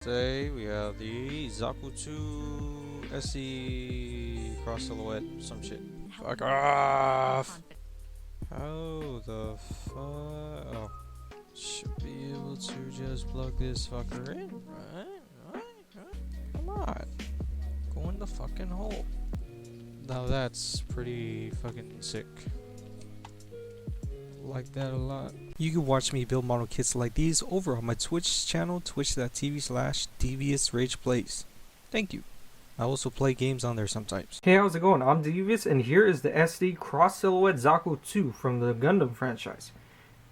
Today we have the Zaku II SD cross silhouette, some shit. Fuck off! How the fuck? Oh, should be able to just plug this fucker in, right? Come on, go in the fucking hole. Now that's pretty fucking sick. Like that a lot. You can watch me build model kits like these over on my Twitch channel, twitch.tv/DeviousRagePlays. Thank you. I also play games on there sometimes. Hey, how's it going? I'm Devious, and here is the SD Cross Silhouette Zaku II from the Gundam franchise.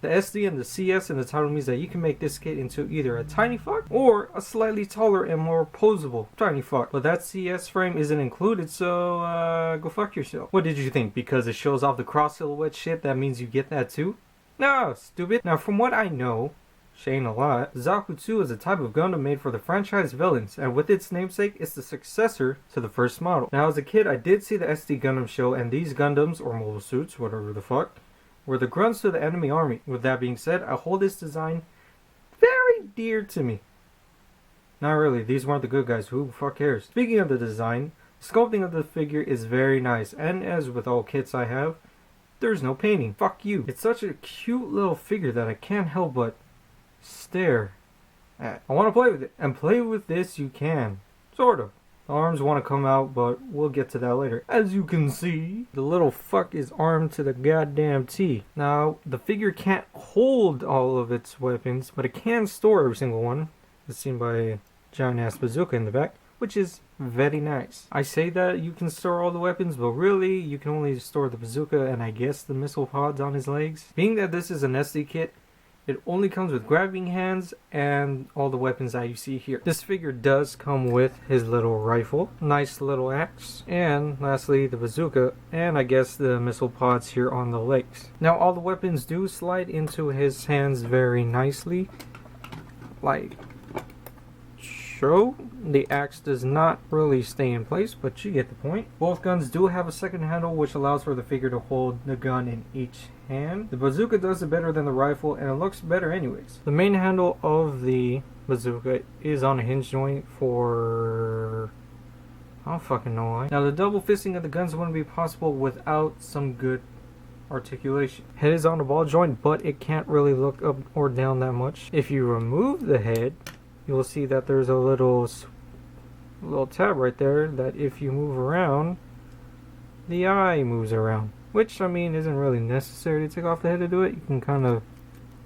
The SD and the CS in the title means that you can make this kit into either a tiny fuck or a slightly taller and more posable tiny fuck. But that CS frame isn't included, so go fuck yourself. What did you think? Because it shows off the cross silhouette shit, that means you get that too? No, stupid. Now, from what I know, Shane a lot, Zaku II is a type of Gundam made for the franchise villains, and with its namesake, it's the successor to the first model. Now, as a kid, I did see the SD Gundam show, and these Gundams, or mobile suits, whatever the fuck, were the grunts to the enemy army. With that being said, I hold this design very dear to me. Not really, these weren't the good guys, who fuck cares? Speaking of the design, sculpting of the figure is very nice, and as with all kits I have, there's no painting. Fuck you. It's such a cute little figure that I can't help but stare at. I want to play with it, and play with this you can. Sort of. The arms want to come out, but we'll get to that later. As you can see, the little fuck is armed to the goddamn T. Now, the figure can't hold all of its weapons, but it can store every single one, as seen by a giant-ass bazooka in the back, which is very nice. I say that you can store all the weapons, but really, you can only store the bazooka and I guess the missile pods on his legs. Being that this is an SD kit, it only comes with grabbing hands and all the weapons that you see here. This figure does come with his little rifle, nice little axe, and lastly the bazooka, and I guess the missile pods here on the legs. Now all the weapons do slide into his hands very nicely, like so. The axe does not really stay in place, but you get the point. Both guns do have a second handle, which allows for the figure to hold the gun in each hand. The bazooka does it better than the rifle, and it looks better anyways. The main handle of the bazooka is on a hinge joint for... I don't fucking know why. Now the double fisting of the guns wouldn't be possible without some good articulation. Head is on a ball joint, but it can't really look up or down that much. If you remove the head, you will see that there's a little tab right there that if you move around, the eye moves around. Which, I mean, isn't really necessary to take off the head to do it. You can kind of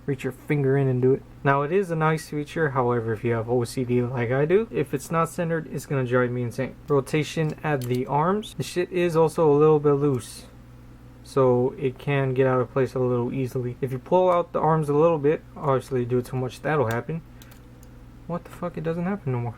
reach your finger in and do it. Now, it is a nice feature. However, if you have OCD like I do, if it's not centered, it's going to drive me insane. Rotation at the arms. The shit is also a little bit loose, so it can get out of place a little easily. If you pull out the arms a little bit, obviously you do it too much, that'll happen. What the fuck? It doesn't happen no more.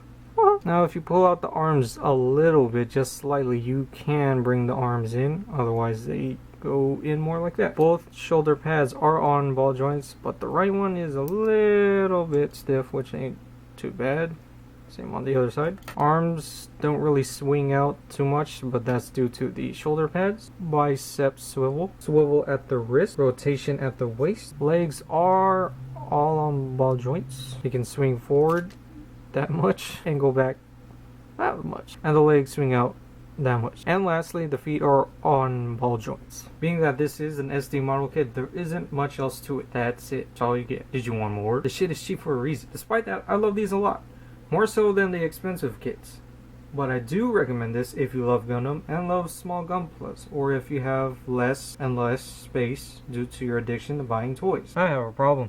Now if you pull out the arms a little bit, just slightly, you can bring the arms in. Otherwise they go in more like that. Both shoulder pads are on ball joints, but the right one is a little bit stiff, which ain't too bad. Same on the other side. Arms don't really swing out too much, but that's due to the shoulder pads. Bicep swivel. Swivel at the wrist. Rotation at the waist. Legs are all on ball joints. You can swing forward that much and go back that much, and the legs swing out that much. And lastly, the feet are on ball joints. Being that this is an SD model kit, there isn't much else to it. That's it. That's all you get. Did you want more? The shit is cheap for a reason. Despite that, I love these a lot, more so than the expensive kits. But I do recommend this if you love Gundam and love small Gunplas, or if you have less and less space due to your addiction to buying toys. I have a problem.